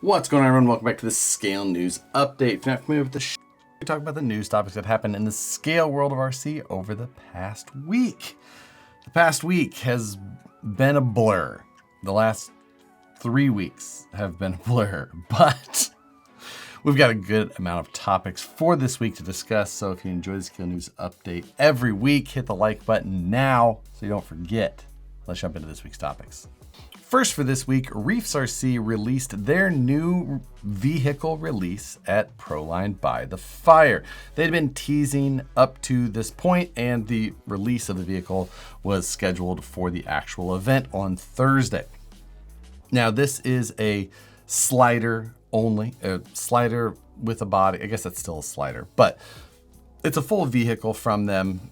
What's going on, everyone? Welcome back to the Scale News Update. If you're not familiar with the we talk about the news topics that happened in the scale world of RC over the past week. The past week has been a blur. The last 3 weeks have been a blur, but we've got a good amount of topics for this week to discuss. So if you enjoy the Scale News Update every week, hit the like button now so you don't forget. Let's jump into this week's topics. First for this week, Reefs RC released their new vehicle release at Proline by the Fire. They'd been teasing up to this point, and the release of the vehicle was scheduled for the actual event on Thursday. Now, this is a slider only, a slider with a body. I guess that's still a slider, but it's a full vehicle from them,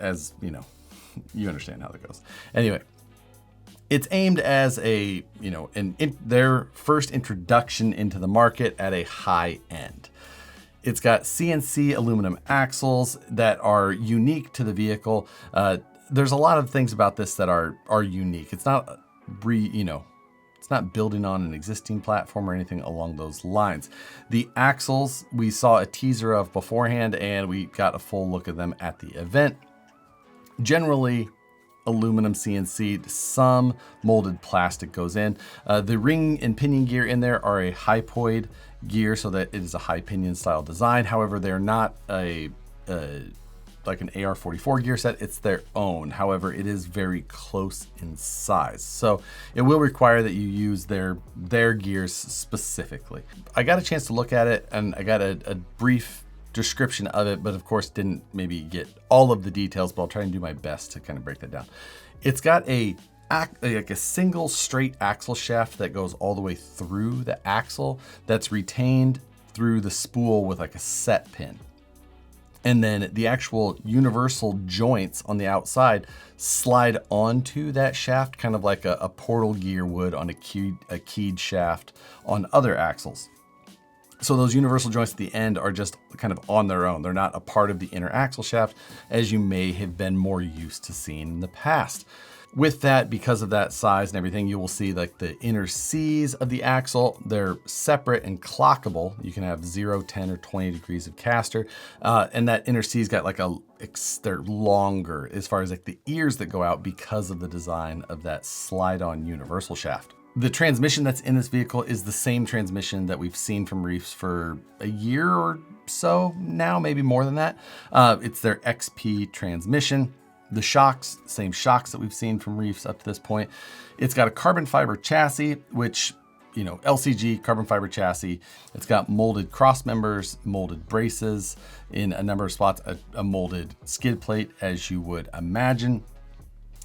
as you know, you understand how that goes. Anyway. It's aimed as a, their first introduction into the market at a high end. It's got CNC aluminum axles that are unique to the vehicle. There's a lot of things about this that are unique. It's not it's not building on an existing platform or anything along those lines. The axles we saw a teaser of beforehand, and we got a full look of them at the event. Generally, aluminum CNC, some molded plastic goes in. The ring and pinion gear in there are a hypoid gear, so that it is a high pinion style design. However, they're not like an AR44 gear set, it's their own. However, it is very close in size. So it will require that you use their gears specifically. I got a chance to look at it, and I got a brief description of it, but of course didn't maybe get all of the details, but I'll try and do my best to kind of break that down. It's got a single straight axle shaft that goes all the way through the axle that's retained through the spool with like a set pin. And then the actual universal joints on the outside slide onto that shaft, kind of like a portal gear would on a keyed shaft on other axles. So those universal joints at the end are just kind of on their own. They're not a part of the inner axle shaft, as you may have been more used to seeing in the past. With that, because of that size and everything, you will see like the inner C's of the axle. They're separate and clockable. You can have 0, 10, or 20 degrees of caster. And that inner C's got like they're longer as far as like the ears that go out because of the design of that slide-on universal shaft. The transmission that's in this vehicle is the same transmission that we've seen from Reefs for a year or so now, maybe more than that. It's their XP transmission. The shocks, same shocks that we've seen from Reefs up to this point. It's got a carbon fiber chassis, which, LCG carbon fiber chassis. It's got molded cross members, molded braces in a number of spots, a molded skid plate, as you would imagine.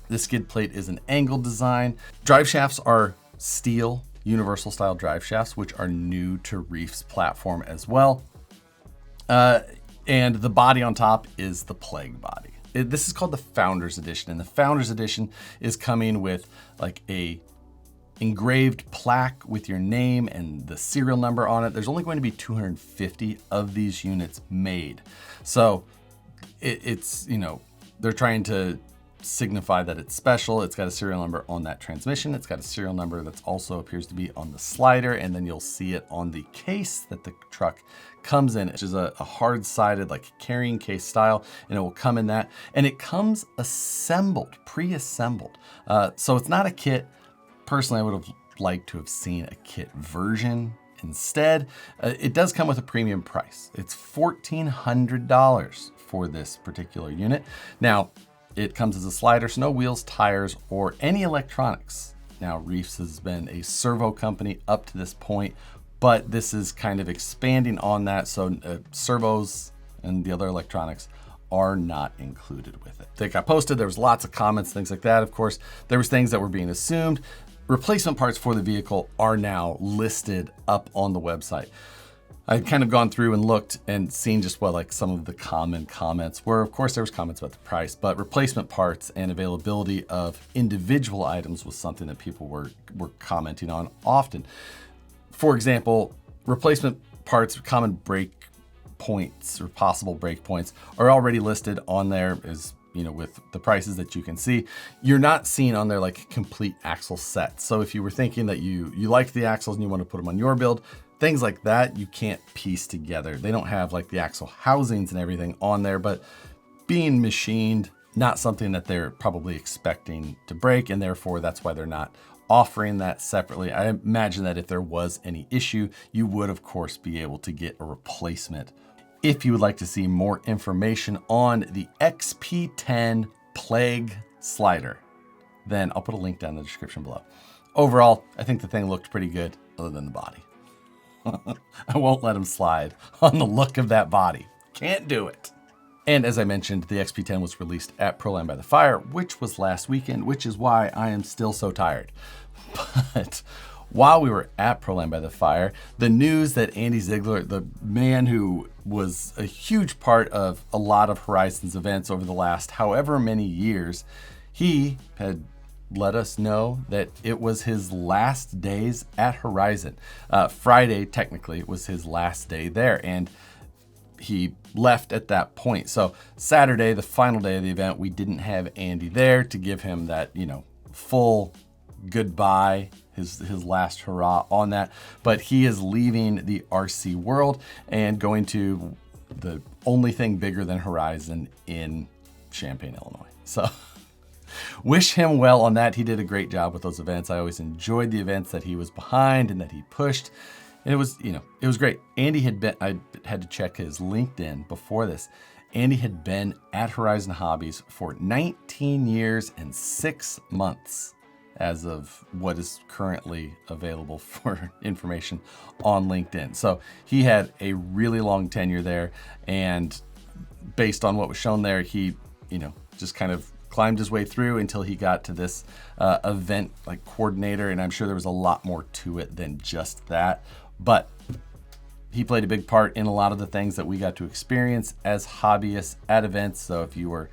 The skid plate is an angled design. Drive shafts are steel universal style drive shafts, which are new to Reef's platform as well. And the body on top is the Plague body. This is called the Founders Edition, and the Founders Edition is coming with like a engraved plaque with your name and the serial number on it. There's only going to be 250 of these units made. So it's they're trying to signify that it's special. It's got a serial number on that transmission. It's got a serial number that also appears to be on the slider, and then you'll see it on the case that the truck comes in, which is a hard-sided like carrying case style, and it will come in that, and it comes assembled, pre-assembled. So it's not a kit. Personally, I would have liked to have seen a kit version instead. It does come with a premium price. It's $1,400 for this particular unit. Now, it comes as a slider, so no wheels, tires, or any electronics. Now, Reefs has been a servo company up to this point, but this is kind of expanding on that, so servos and the other electronics are not included with it. They got posted, there was lots of comments, things like that. Of course, there was things that were being assumed. Replacement parts for the vehicle are now listed up on the website. I've kind of gone through and looked and seen just what like some of the common comments were. Of course, there was comments about the price, but replacement parts and availability of individual items was something that people were commenting on often. For example, replacement parts, common break points or possible break points are already listed on there as with the prices that you can see, you're not seeing on there like complete axle sets. So if you were thinking that you liked the axles and you want to put them on your build, things like that, you can't piece together. They don't have like the axle housings and everything on there, but being machined, not something that they're probably expecting to break, and therefore that's why they're not offering that separately. I imagine that if there was any issue, you would of course be able to get a replacement. If you would like to see more information on the XP10 Plague slider, then I'll put a link down in the description below. Overall, I think the thing looked pretty good other than the body. I won't let him slide on the look of that body. Can't do it. And as I mentioned, the XP10 was released at Proland by the Fire, which was last weekend, which is why I am still so tired. But while we were at Proland by the Fire, the news that Andy Ziggler, the man who was a huge part of a lot of Horizon's events over the last however many years, he had let us know that it was his last days at Horizon. Friday, technically, was his last day there, and he left at that point. So Saturday, the final day of the event, we didn't have Andy there to give him that, full goodbye, his last hurrah on that. But he is leaving the RC world and going to the only thing bigger than Horizon in Champaign, Illinois. So wish him well on that. He did a great job with those events. I always enjoyed the events that he was behind and that he pushed. And it was, it was great. Andy had been, I had to check his LinkedIn before this. Andy had been at Horizon Hobbies for 19 years and 6 months as of what is currently available for information on LinkedIn. So he had a really long tenure there. And based on what was shown there, he, just kind of climbed his way through until he got to this event like coordinator. And I'm sure there was a lot more to it than just that. But he played a big part in a lot of the things that we got to experience as hobbyists at events. So if you were,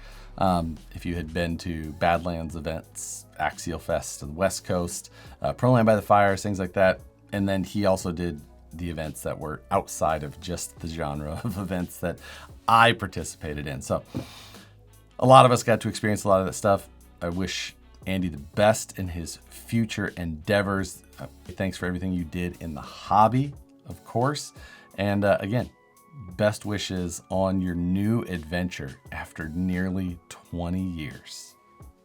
if you had been to Badlands events, Axial Fest to the West Coast, Proland by the Fire, things like that. And then he also did the events that were outside of just the genre of events that I participated in. So a lot of us got to experience a lot of that stuff. I wish Andy the best in his future endeavors. Thanks for everything you did in the hobby, of course. And again, best wishes on your new adventure after nearly 20 years.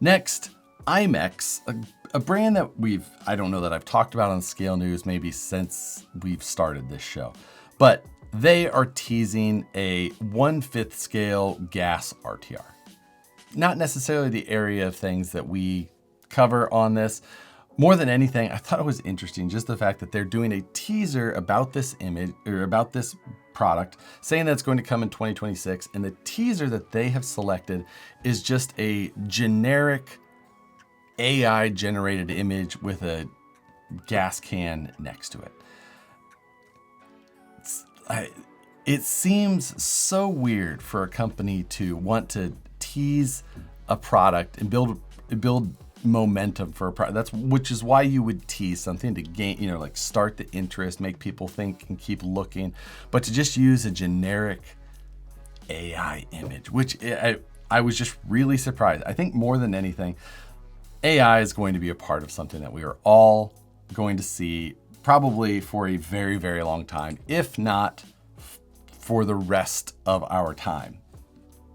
Next, Imex, a brand that I don't know that I've talked about on Scale News maybe since we've started this show, but they are teasing a 1/5 scale gas RTR. Not necessarily the area of things that we cover on this. More than anything, I thought it was interesting just the fact that they're doing a teaser about this image or about this product, saying that it's going to come in 2026. And the teaser that they have selected is just a generic AI generated image with a gas can next to it. It seems so weird for a company to want to tease a product and build momentum for a product. Which is why you would tease something to gain, like start the interest, make people think and keep looking. But to just use a generic AI image, which I was just really surprised. I think more than anything, AI is going to be a part of something that we are all going to see probably for a very, very long time, if not for the rest of our time.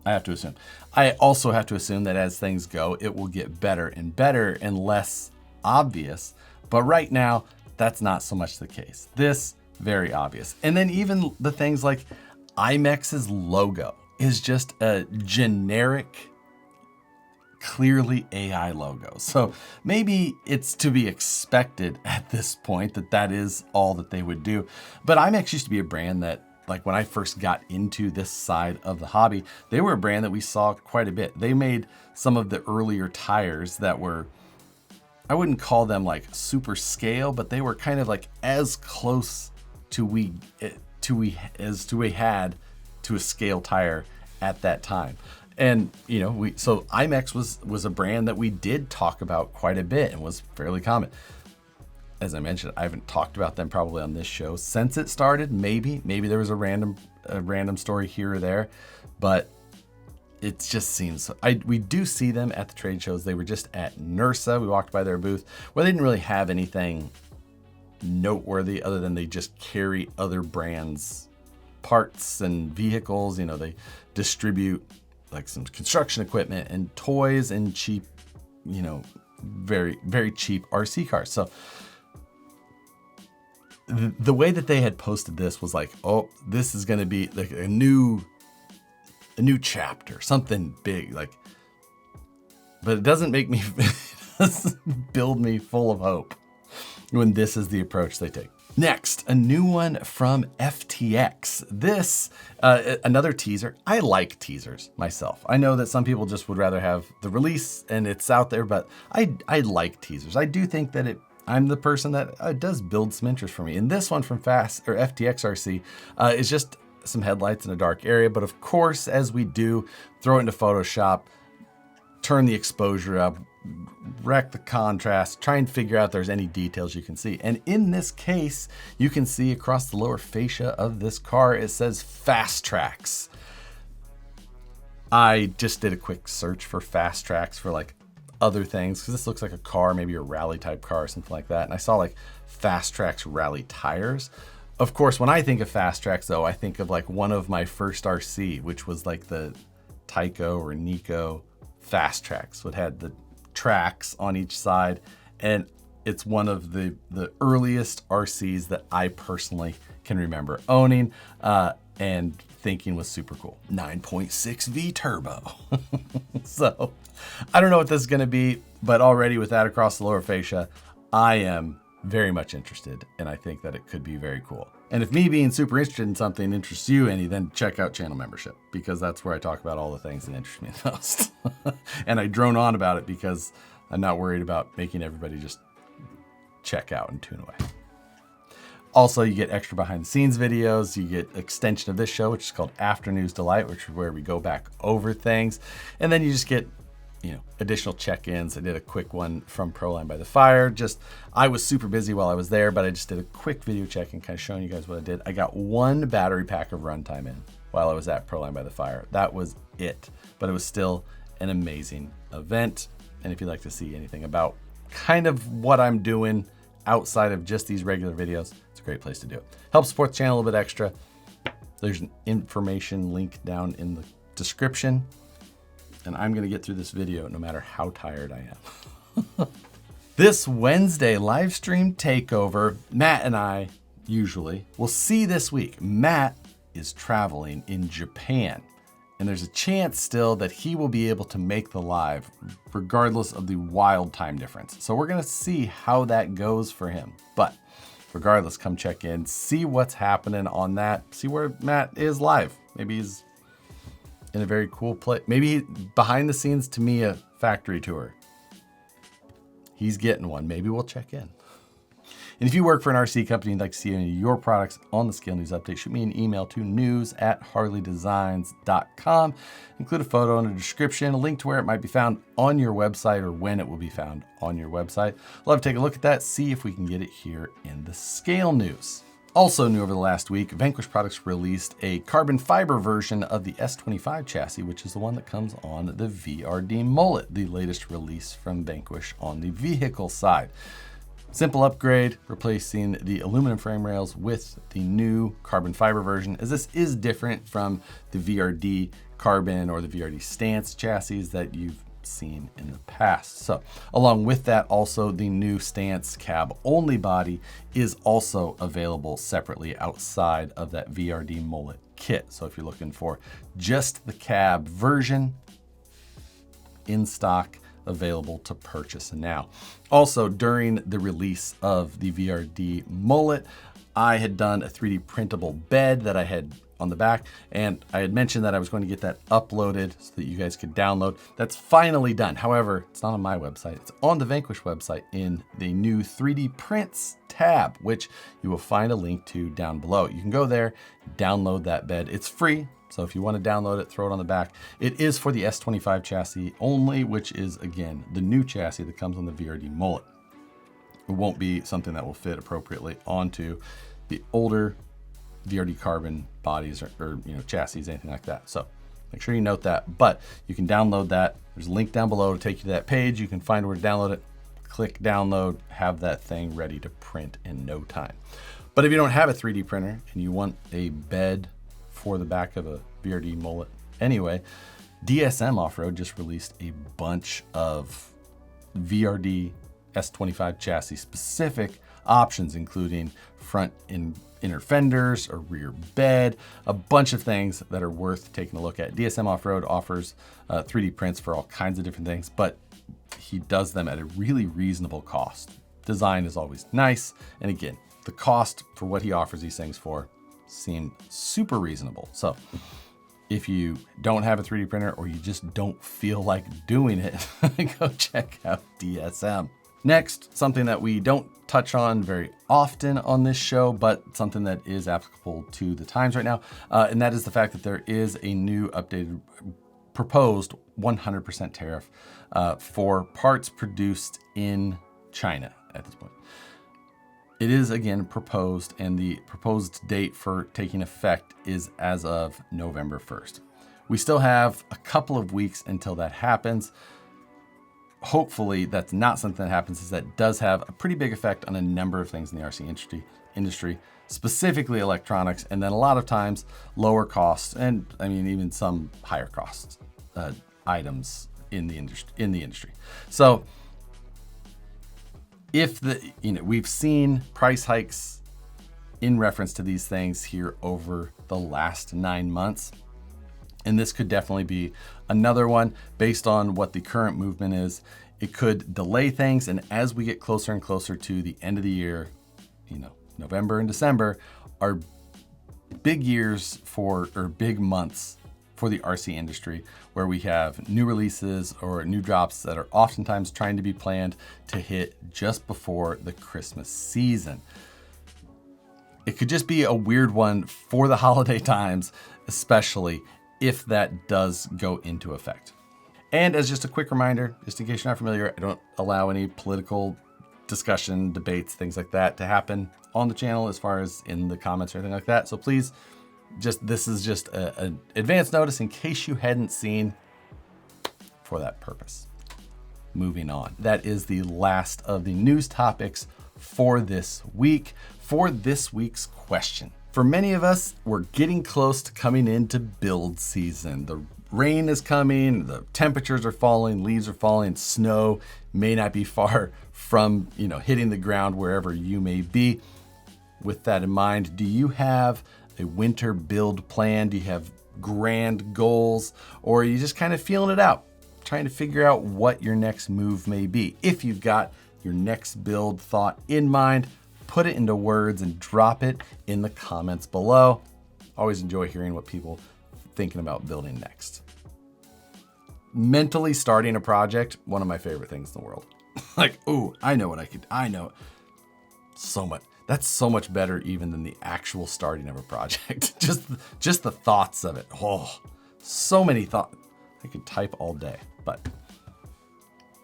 I have to assume. I also have to assume that as things go, it will get better and less obvious. But right now, that's not so much the case. This, very obvious. And then even the things like Imex's logo is just a generic, clearly AI logo. So maybe it's to be expected at this point that is all that they would do. But Imex used to be a brand that, like when I first got into this side of the hobby, they were a brand that we saw quite a bit. They made some of the earlier tires that were, I wouldn't call them like super scale, but they were kind of like as close to we had to a scale tire at that time. And so Imex was a brand that we did talk about quite a bit and was fairly common. As I mentioned, I haven't talked about them probably on this show since it started. Maybe there was a random story here or there, but it just seems, we do see them at the trade shows. They were just at NERSA. We walked by their booth where they didn't really have anything noteworthy other than they just carry other brands' parts and vehicles. You know, they distribute like some construction equipment and toys and cheap, you know, very, very cheap RC cars. So the way that they had posted this was like, oh, this is going to be like a new chapter, something big, like, but it doesn't make me, it doesn't build me full of hope when this is the approach they take. Next, a new one from FTX. This, another teaser. I like teasers myself. I know that some people just would rather have the release and it's out there, but I like teasers. I do think that I'm the person that it does build some interest for me. And this one from FTX RC is just some headlights in a dark area. But of course, as we do, throw it into Photoshop, turn the exposure up, wreck the contrast, try and figure out if there's any details you can see. And in this case, you can see across the lower fascia of this car, it says Fastrax. I just did a quick search for Fastrax for like other things, because this looks like a car, maybe a rally type car or something like that. And I saw like Fastrax rally tires. Of course, when I think of Fastrax though, I think of like one of my first RC, which was like the Tyco or Nico Fastrax. It had the tracks on each side, and it's one of the earliest RCs that I personally can remember owning and thinking was super cool. 9.6 V turbo. So I don't know what this is going to be, but already with that across the lower fascia, I am very much interested, and I think that it could be very cool. And if me being super interested in something interests you any, then check out channel membership, because that's where I talk about all the things that interest me the most. And I drone on about it because I'm not worried about making everybody just check out and tune away. Also, you get extra behind the scenes videos. You get extension of this show, which is called After News Delight, which is where we go back over things. And then you just get, you know, additional check-ins. I did a quick one from Proline by the Fire. I was super busy while I was there, but I just did a quick video check-in, kind of showing you guys what I did. I got one battery pack of runtime in while I was at Proline by the Fire. That was it, but it was still an amazing event. And if you'd like to see anything about kind of what I'm doing outside of just these regular videos, it's a great place to do it. Help support the channel a little bit extra. There's an information link down in the description. And I'm gonna get through this video no matter how tired I am. This Wednesday live stream takeover, Matt and I usually will see this week. Matt is traveling in Japan, and there's a chance still that he will be able to make the live regardless of the wild time difference. So we're gonna see how that goes for him. But regardless, come check in, see what's happening on that, see where Matt is live. Maybe he's in a very cool place. Maybe behind the scenes Tamiya factory tour. He's getting one. Maybe we'll check in. And if you work for an RC company and you'd like to see any of your products on the Scale News Update, shoot me an email to news@harleydesigns.com. Include a photo in the description, a link to where it might be found on your website or when it will be found on your website. Love to take a look at that, see if we can get it here in the Scale News. Also new over the last week, Vanquish Products released a carbon fiber version of the S25 chassis, which is the one that comes on the VRD Mullet, the latest release from Vanquish on the vehicle side. Simple upgrade, replacing the aluminum frame rails with the new carbon fiber version, as this is different from the VRD carbon or the VRD stance chassis that you've seen in the past. So along with that, also the new stance cab only body is also available separately outside of that VRD Mullet kit. So if you're looking for just the cab version, in stock, available to purchase now. Also, during the release of the VRD Mullet, I had done a 3D printable bed that I had on the back, and I had mentioned that I was going to get that uploaded so that you guys could download. That's finally done. However, it's not on my website. It's on the Vanquish website in the new 3D prints tab, which you will find a link to down below. You can go there, download that bed. It's free. So if you want to download it, throw it on the back. It is for the S25 chassis only, which is, again, the new chassis that comes on the VRD Mullet. It won't be something that will fit appropriately onto the older VRD carbon bodies or chassis, anything like that. So Make sure you note that, but you can download that. There's a link down below to take you to that page. You can find where to download it, click download, have that thing ready to print in no time. But if you don't have a 3D printer and you want a bed for the back of a VRD mullet anyway, DSM Offroad just released a bunch of VRD S25 chassis specific options, including front inner fenders, a rear bed, a bunch of things that are worth taking a look at. DSM Offroad offers 3D prints for all kinds of different things, but he does them at a really reasonable cost. Design is always nice. And again, the cost for what he offers these things for seemed super reasonable. So if you don't have a 3D printer or you just don't feel like doing it, go check out DSM. Next, something that we don't touch on very often on this show, but something that is applicable to the times right now, and that is the fact that there is a new updated proposed 100% tariff for parts produced in China at this point. It is again proposed, and the proposed date for taking effect is as of November 1st. We still have a couple of weeks until that happens. Hopefully that's not something that happens, as that does have a pretty big effect on a number of things in the RC industry, specifically electronics, and then a lot of times lower costs, and I mean even some higher costs items in the industry. So if we've seen price hikes in reference to these things here over the last 9 months. And this could definitely be another one based on what the current movement is. It could delay things. And as we get closer and closer to the end of the year, November and December are big years or big months for the RC industry, where we have new releases or new drops that are oftentimes trying to be planned to hit just before the Christmas season. It could just be a weird one for the holiday times, especially if that does go into effect. And as just a quick reminder, just in case you're not familiar, I don't allow any political discussion, debates, things like that to happen on the channel as far as in the comments or anything like that. So please, this is just an advance notice in case you hadn't seen, for that purpose. Moving on. That is the last of the news topics for this week. For this week's question. For many of us, we're getting close to coming into build season. The rain is coming, the temperatures are falling, leaves are falling, snow may not be far from, hitting the ground wherever you may be. With that in mind, do you have a winter build plan? Do you have grand goals, or are you just kind of feeling it out, trying to figure out what your next move may be? If you've got your next build thought in mind, put it into words and drop it in the comments below. Always enjoy hearing what people thinking about building next. Mentally starting a project, one of my favorite things in the world. Like, ooh, I know. So much. That's so much better even than the actual starting of a project. just the thoughts of it. Oh, so many thoughts. I could type all day, but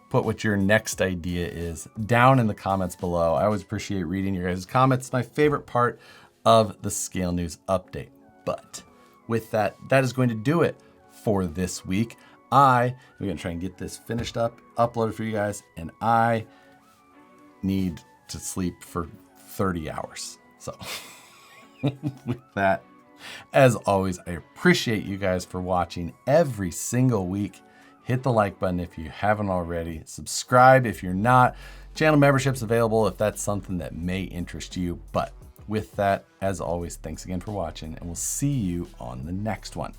put what your next idea is down in the comments below. I always appreciate reading your guys' comments. It's my favorite part of the Scale News update. But with that, that is going to do it for this week. I'm going to try and get this finished up, uploaded for you guys, and I need to sleep for 30 hours. So with that, as always, I appreciate you guys for watching every single week. Hit the like button if you haven't already. Subscribe if you're not. Channel membership's available if that's something that may interest you. But with that, as always, thanks again for watching, and we'll see you on the next one.